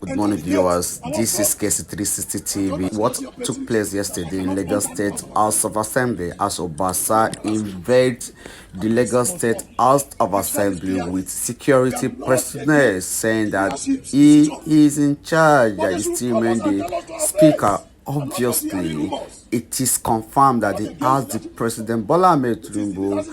Good morning, viewers. This is KC360 TV. What took place yesterday in Lagos State House of Assembly as OBASA invaded the Lagos State House of Assembly with security personnel, saying that he is in charge, that he still remains the speaker. Obviously, it is confirmed that he has the President Bola Ahmed Tinubu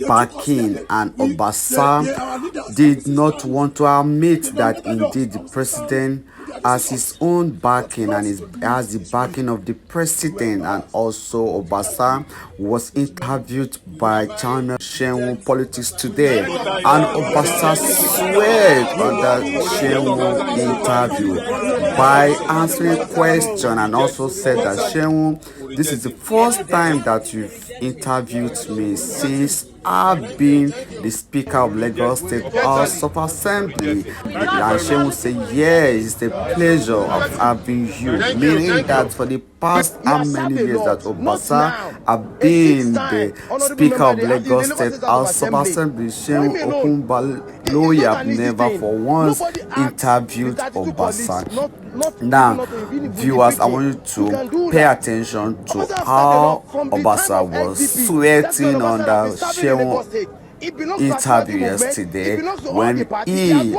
backing, and OBASA did not want to admit that indeed the president has his own backing and has the backing of the president. And also OBASA was interviewed by channel Shehu Politics Today, and OBASA swear on that Shehu interview by answering questions, and also said that Shehu, this is the first time that you've interviewed me since I've been the Speaker of Lagos State House of Assembly. And Shehu said, yes, it's a pleasure of having you, meaning that for the past how many years that OBASA have been the Speaker of Lagos State House of Assembly, Shehu Okunbaloye have never for once interviewed OBASA. Now, viewers, I want you to pay attention to how OBASA was sweating on the Shehu interview yesterday when he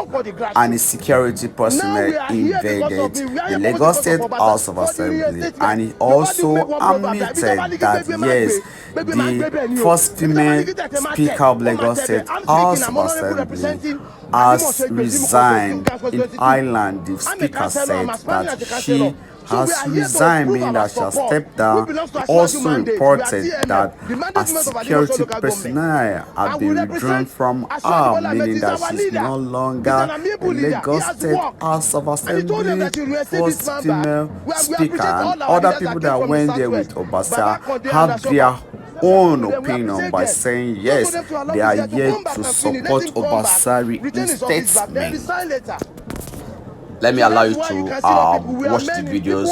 and his security personnel invaded the Lagos State House of Assembly, and he also admitted that yes, the first female Speaker of Lagos State House of Assembly has resigned. In Ireland, the Speaker said that she has resigned, meaning that she has stepped down. He also reported that a security personnel have been withdrawn from her, meaning that she's no longer the Lagos State House of Assembly first female speaker. And other people that went there with OBASA have their own opinion by saying yes, they are here to support OBASA reinstatement. Let me allow you to watch the videos.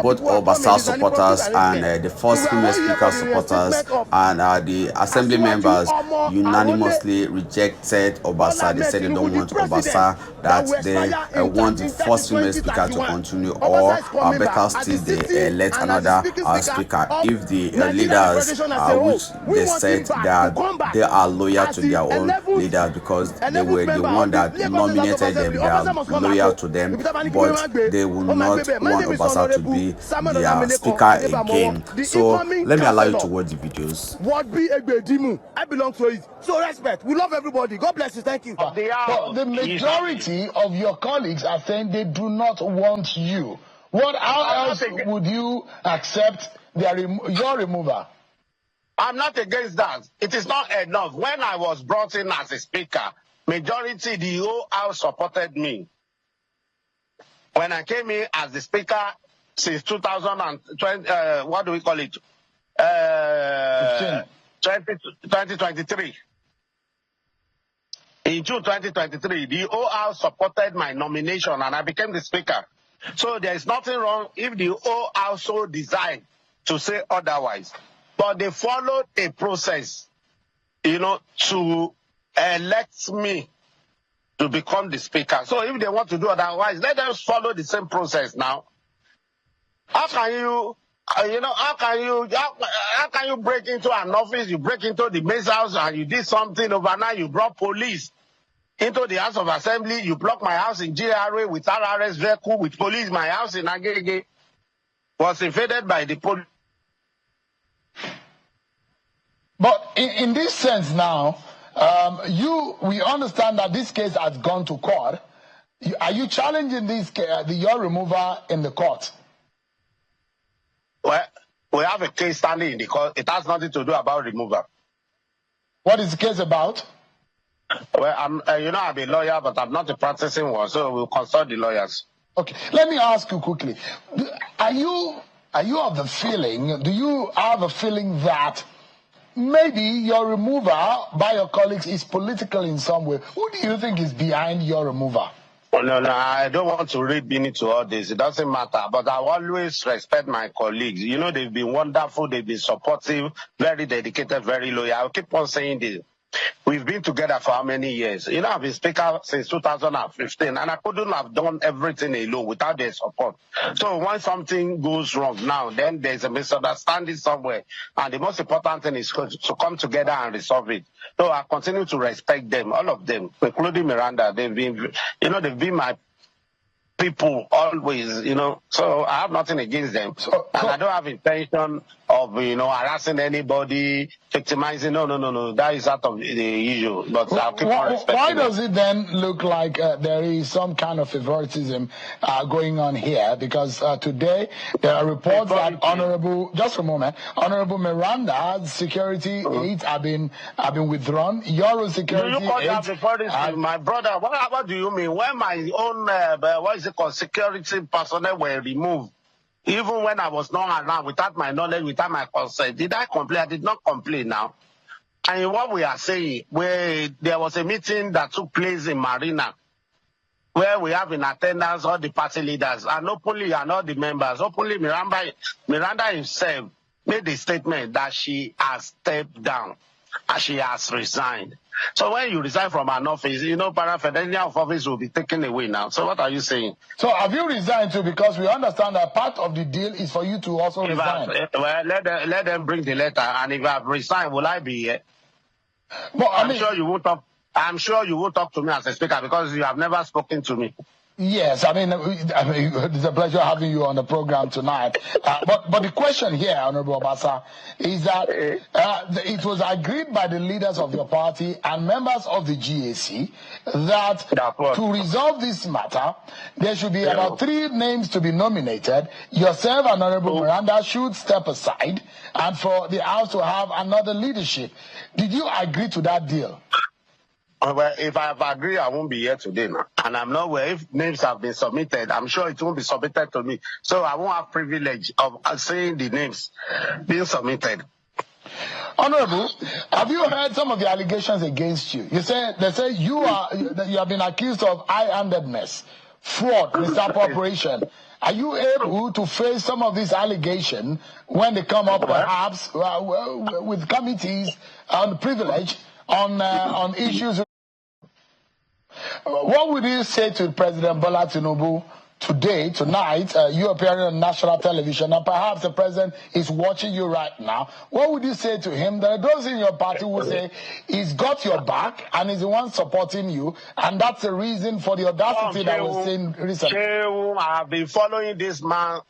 Both OBASA supporters and the first female speaker supporters and the assembly members unanimously rejected OBASA. They said they don't want OBASA, that they want the first female speaker to continue, or better still they elect another speaker if the leaders, which they said that they are loyal to their own leaders because they were the one that nominated them, they are loyal to them, but they will not want OBASA to be their speaker again. So let me allow you to watch the videos. What be Egbedimu? I belong to it. So respect. We love everybody. God bless you. Thank you. But the majority of your colleagues are saying they do not want you. How else would you accept your removal? I'm not against that. It is not enough. When I was brought in as a speaker, majority, the whole house supported me. When I came in as the speaker since 2020, what do we call it? 2023. In June 2023, the whole house supported my nomination and I became the speaker. So there is nothing wrong if the whole house so decide to say otherwise. But they followed a process, to elect me to become the speaker. So if they want to do otherwise, let them follow the same process now. How can you, how can you break into an office, you break into the mayor's house and you did something overnight, you brought police into the House of Assembly, you blocked my house in GRA with RRS vehicle, with police, my house in Agege was invaded by the police. But in this sense now, we understand that this case has gone to court. Are you challenging your removal in the court? Well, we have a case standing in the court. It has nothing to do about removal. What is the case about? Well, I'm a lawyer, but I'm not a practicing one, so we'll consult the lawyers. Okay, let me ask you quickly. Are you of the feeling? Do you have a feeling that maybe your removal by your colleagues is political in some way? Who do you think is behind your removal? Oh, no, I don't want to read into all this. It doesn't matter. But I always respect my colleagues. They've been wonderful. They've been supportive, very dedicated, very loyal. I'll keep on saying this. We've been together for how many years? You know, I've been speaker since 2015, and I couldn't have done everything alone without their support. So when something goes wrong now, then there's a misunderstanding somewhere, and the most important thing is to come together and resolve it. So I continue to respect them, all of them, including Miranda. They've been my people always, so I have nothing against them. And I don't have intention of, harassing anybody, victimizing. No. That is out of the issue. But I'll keep on respecting why does it then look like there is some kind of favoritism going on here? Because today there are reports that Honorable Miranda's security aides have been withdrawn. Your security aides, my brother, what do you mean? When my own security personnel were removed, even when I was not around, without my knowledge, without my consent, did I complain? I did not complain now. And what we are saying, where there was a meeting that took place in Marina, where we have in attendance all the party leaders, and openly, and all the members, openly Miranda himself made a statement that she has stepped down and she has resigned. So when you resign from an office, paraphernalia of office will be taken away now. So what are you saying? So have you resigned too? Because we understand that part of the deal is for you to also resign. Let them bring the letter, and if I've resigned, will I be here? But I'm sure you won't talk. I'm sure you won't talk to me as a speaker because you have never spoken to me. Yes, I mean it's a pleasure having you on the program tonight. But the question here, Honorable OBASA, is that it was agreed by the leaders of your party and members of the GAC that to resolve this matter, there should be about 3 names to be nominated. Yourself and Honorable Miranda should step aside, and for the House to have another leadership. Did you agree to that deal? Well, if I have agreed, I won't be here today now. And I'm not aware if names have been submitted. I'm sure it won't be submitted to me. So I won't have privilege of saying the names being submitted. Honorable, have you heard some of the allegations against you? They say you have been accused of high-handedness, fraud, misappropriation. Are you able to face some of these allegations when they come up, perhaps, with committees on privilege on issues? What would you say to President Bola Tinubu tonight, you appearing on national television, and perhaps the president is watching you right now? What would you say to him? There are those in your party who say he's got your back and he's the one supporting you, and that's the reason for the audacity that we're seeing recently. I have been following this man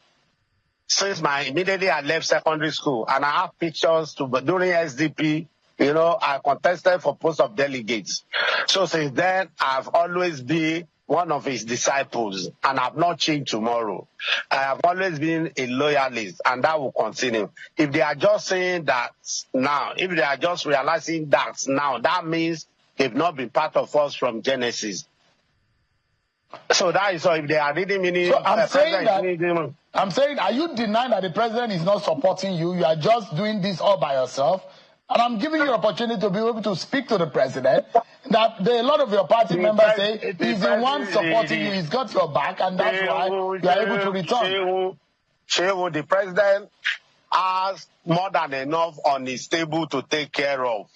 since immediately I left secondary school, and I have pictures during SDP. I contested for post of delegates. So since then, I've always been one of his disciples, and I've not changed tomorrow. I have always been a loyalist, and that will continue. If they are just saying that now, if they are just realizing that now, that means they've not been part of us from Genesis. So that is all. If they are reading meaning, so I'm saying, are you denying that the president is not supporting you? You are just doing this all by yourself? And I'm giving you an opportunity to be able to speak to the president. That a lot of your party members say he's the one supporting you, he's got your back, and that's why you are able to return. The president has more than enough on his table to take care of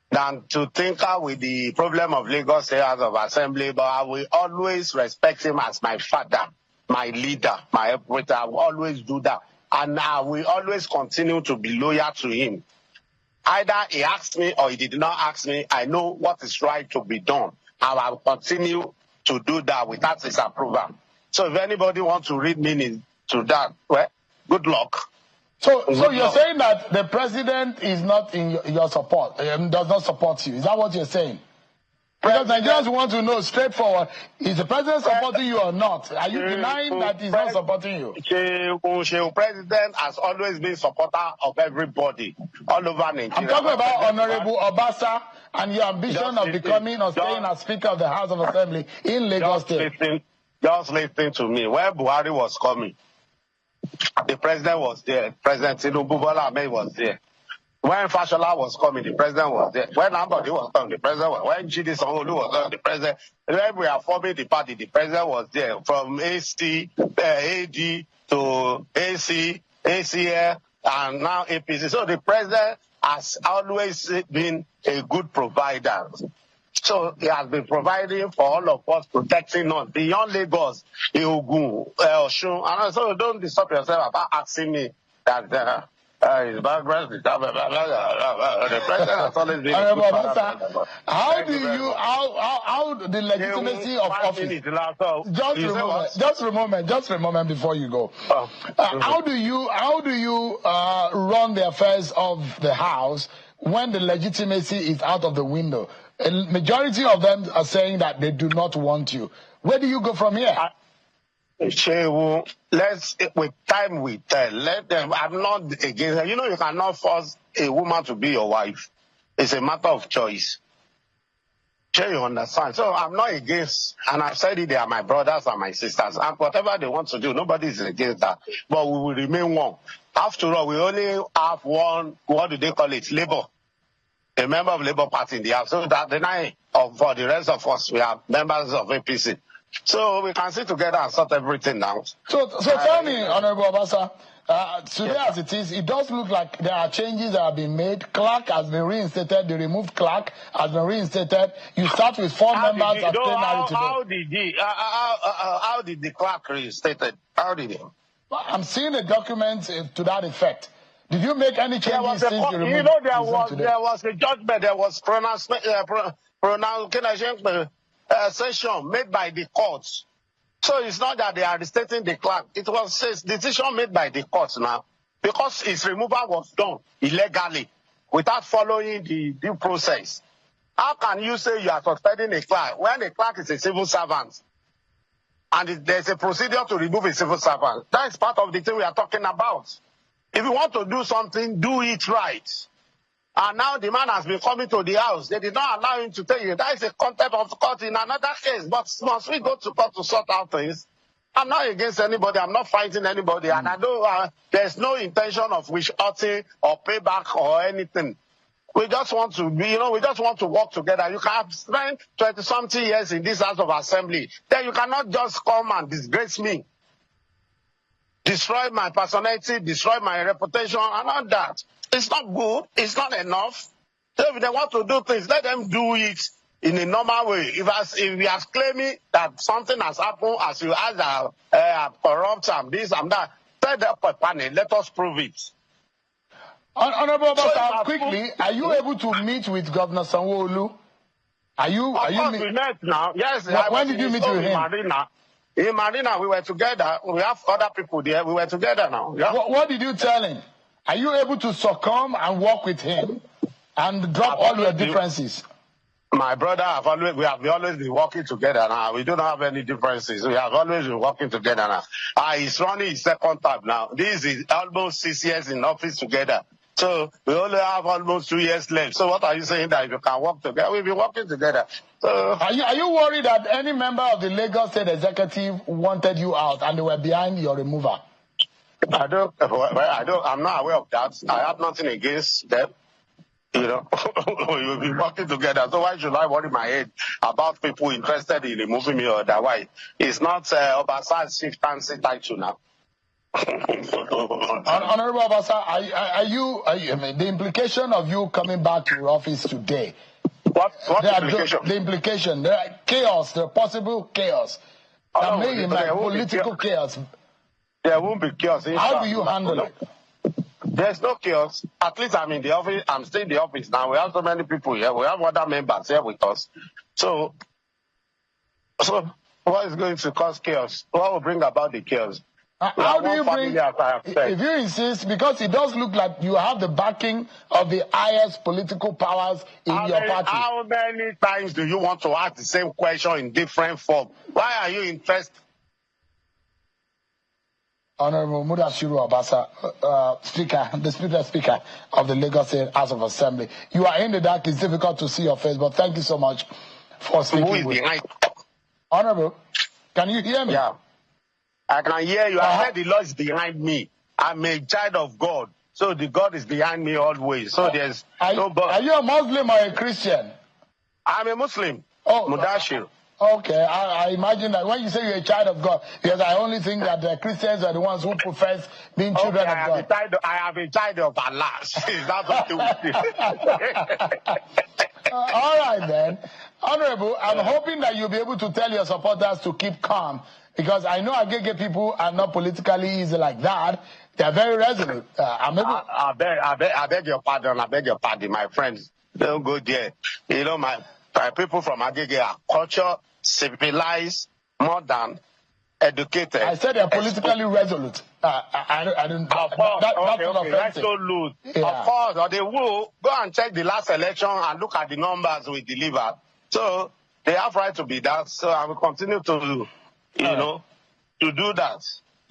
than to tinker with the problem of Lagos State House of Assembly. But I will always respect him as my father, my leader, my operator. I will always do that. And I will always continue to be loyal to him. Either he asked me or he did not ask me, I know what is right to be done. I will continue to do that without his approval. So if anybody wants to read meaning to that, well, good luck. So you're saying that the president is not in your support, does not support you. Is that what you're saying? Because Nigerians want to know straightforward, is the president supporting you or not? Are you denying that he's not supporting you? The president has always been supporter of everybody all over Nigeria. I'm talking about Honorable OBASA and your ambition of becoming or staying as Speaker of the House of Assembly in Lagos State. Just listen to me. When Buhari was coming, the president was there. President Tinubu Bola Ahmed was there. When Fashola was coming, the president was there. When Ambody was coming, the president was there. When Chidi Sanwo-Olu was coming, the president. When we are forming the party, the president was there. From AC, AD to AC, ACL, and now APC. So the president has always been a good provider. So he has been providing for all of us, protecting us beyond Lagos, Ogun, Osun. And so don't disturb yourself about asking me that his background is the president has always been a good father. How do you, how the legitimacy of office? Just a moment before you go. How do you run the affairs of the House when the legitimacy is out of the window? A majority of them are saying that they do not want you. Where do you go from here? With time we tell. Let them. I'm not against them. You know, you cannot force a woman to be your wife. It's a matter of choice. Sure, you understand. So I'm not against, and I've said it, they are my brothers and my sisters. And whatever they want to do, nobody is against that. But we will remain one. After all, we only have one, what do they call it? Labor. A member of Labour Party in the House. So that the night for the rest of us, we are members of APC. So we can sit together and sort everything out. So tell me, Honorable Obasa, today as it is, it does look like there are changes that have been made. Clark has been reinstated. The removed Clark has been reinstated. You start with 4 members of plenary today. How did the Clark reinstated? How did he? I'm seeing a document to that effect. Did you make any changes since you removed? You know, there was a judgment, there was session made by the courts. So it's not that they are restating the Clark. It was a decision made by the courts now, because his removal was done illegally without following the due process. How can you say you are suspending a clerk when a clerk is a civil servant and there's a procedure to remove a civil servant? That is part of the thing we are talking about. If you want to do something, do it right. And now the man has been coming to the House. They did not allow him to tell you. That is a contempt of court in another case. But must we go to court to sort out things? I'm not against anybody. I'm not fighting anybody. And I don't. There's no intention of wish-hurting or payback or anything. We just want to be, we just want to work together. You can have spent 20-something years in this House of Assembly. Then you cannot just come and disgrace me, destroy my personality, destroy my reputation, and all that. It's not good. It's not enough. So if they want to do things, let them do it in a normal way. If we are claiming that something has happened, as you are corrupt and this and that, set up a panel. Let us prove it. Honorable Obasa, quickly, are you able to meet with Governor Sanwo-Olu? Of course, we met now. Yes. When did you meet with him? In Marina, we were together. We have other people there. We were together now. Yeah. What did you tell him? Are you able to succumb and work with him and drop all your differences? My brother, we have always been working together now. We don't have any differences. We have always been working together now. He's running his second term now. This is almost 6 years in office together. So we only have almost 2 years left. So what are you saying that if you can work together? We'll be working together. So are you worried that any member of the Lagos State Executive wanted you out and they were behind your removal? I'm not aware of that. I have nothing against them. We will be working together. So why should I worry my head about people interested in removing me or otherwise? It's not Obasa's chieftaincy title now. Honorable Obasa, the implication of you coming back to your office today? What implication? The implication. There are chaos. There are possible chaos. Political chaos. There won't be chaos. How do you handle it? There's no chaos. At least I'm in the office. I'm still in the office now. We have so many people here. We have other members here with us. So what is going to cause chaos? What will bring about the chaos? How do you bring, if you insist, because it does look like you have the backing of the highest political powers in your party. How many times do you want to ask the same question in different form? Why are you interested? Honorable Mudashiru Obasa, Speaker of the Lagos State House of Assembly. You are in the dark. It's difficult to see your face, but thank you so much for speaking with me. Honorable, can you hear me? Yeah. I can hear you. I heard the Lord is behind me. I'm a child of God. So the God is behind me always. So there's nobody. Are you a Muslim or a Christian? I'm a Muslim. Oh, Mudashir. Okay, I imagine that when you say you're a child of God, because I only think that the Christians are the ones who profess being children of God. I have a child of Allah. That's okay with you. All right then. Honorable, I'm hoping that you'll be able to tell your supporters to keep calm, because I know Agege people are not politically easy like that. They're very resolute. I beg your pardon. I beg your pardon, my friends. Don't go there. You know, my people from Agege are cultured, civilized, modern, educated. I said they're politically resolute. I don't. Of course, That's okay. Let's so loose. Yeah. Of course, or they will go and check the last election and look at the numbers we delivered. So they have right to be that. So I will continue to, to do that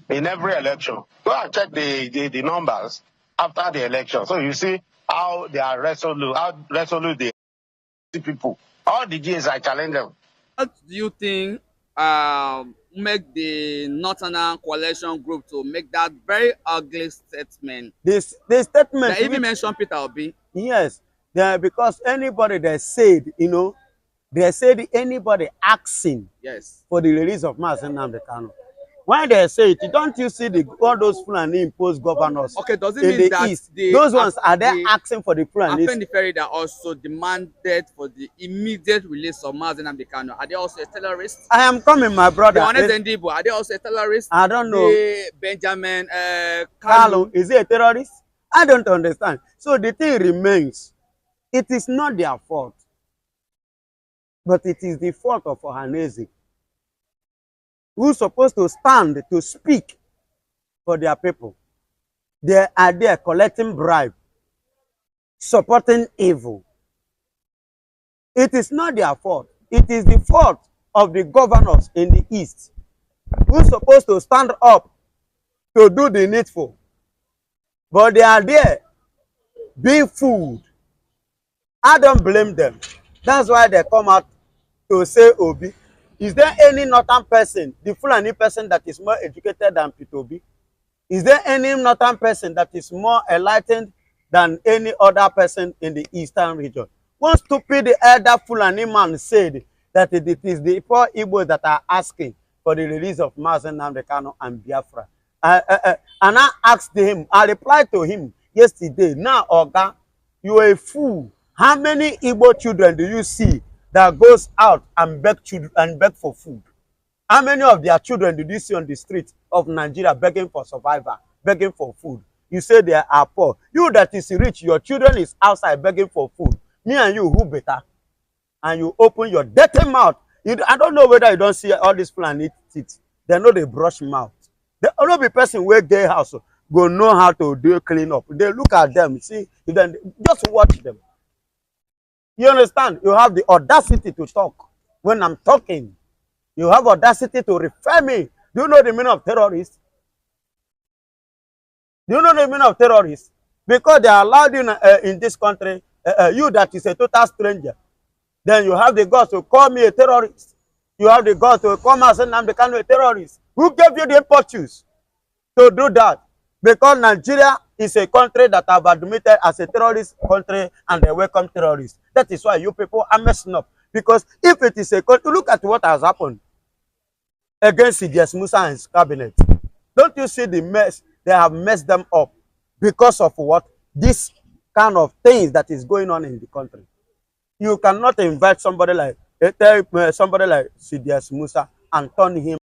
in every election. Go and check the numbers after the election. So you see how they are resolute, they people. All the Gs, I challenge them. What do you think make the Northern Coalition group to make that very ugly statement? The statement. They even mentioned Peter Obi. Yes, because anybody that said, they said anybody asking for the release of Mazen Nnamdi Kanu. When they say it, don't you see all those Fulani imposed governors does it in mean the that east? Those ones are they asking for the Fulani? Afenifere that also demanded for the immediate release of Mazen Nnamdi Kanu. Are they also a terrorist? I am coming, my brother. The honest Ndibo, are they also a terrorist? I don't know. Benjamin Kalu, is he a terrorist? I don't understand. So the thing remains, it is not their fault, but it is the fault of Ohaneze, who's supposed to stand to speak for their people. They are there collecting bribe, supporting evil. It is not their fault. It is the fault of the governors in the east, who's supposed to stand up to do the needful. But they are there being fooled. I don't blame them. That's why they come out to say Obi. Is there any northern person, the Fulani person, that is more educated than Peter Obi? Is there any northern person that is more enlightened than any other person in the eastern region? One stupid elder Fulani man said that it is the poor Igbo that are asking for the release of Mazen Nnamdi Kanu and Biafra. And I asked him, I replied to him yesterday, now, Oga, you are a fool. How many Igbo children do you see that goes out and beg for food? How many of their children did you see on the streets of Nigeria begging for survival, begging for food? You say they are poor. You that is rich, your children is outside begging for food. Me and you, who better? And you open your dirty mouth. I don't know whether you don't see all these Fulani teeth. They know they brush mouth. The only person where gay house go know how to do clean up. They look at them, see, then just watch them. You understand? You have the audacity to talk when I'm talking. You have audacity to refer me. Do you know the meaning of terrorist? Do you know the meaning of terrorist? Because they are allowed in this country, you that is a total stranger, then you have the guts to call me a terrorist. You have the guts to come and say Nnamdi Kanu a terrorist. Who gave you the impetus to do that? Because Nigeria is a country that have admitted as a terrorist country and they welcome terrorists. That is why you people are messing up. Because if it is a country, look at what has happened against C.J. Musa and his cabinet. Don't you see the mess? They have messed them up because of what? This kind of things that is going on in the country. You cannot invite somebody like C.J. Musa and turn him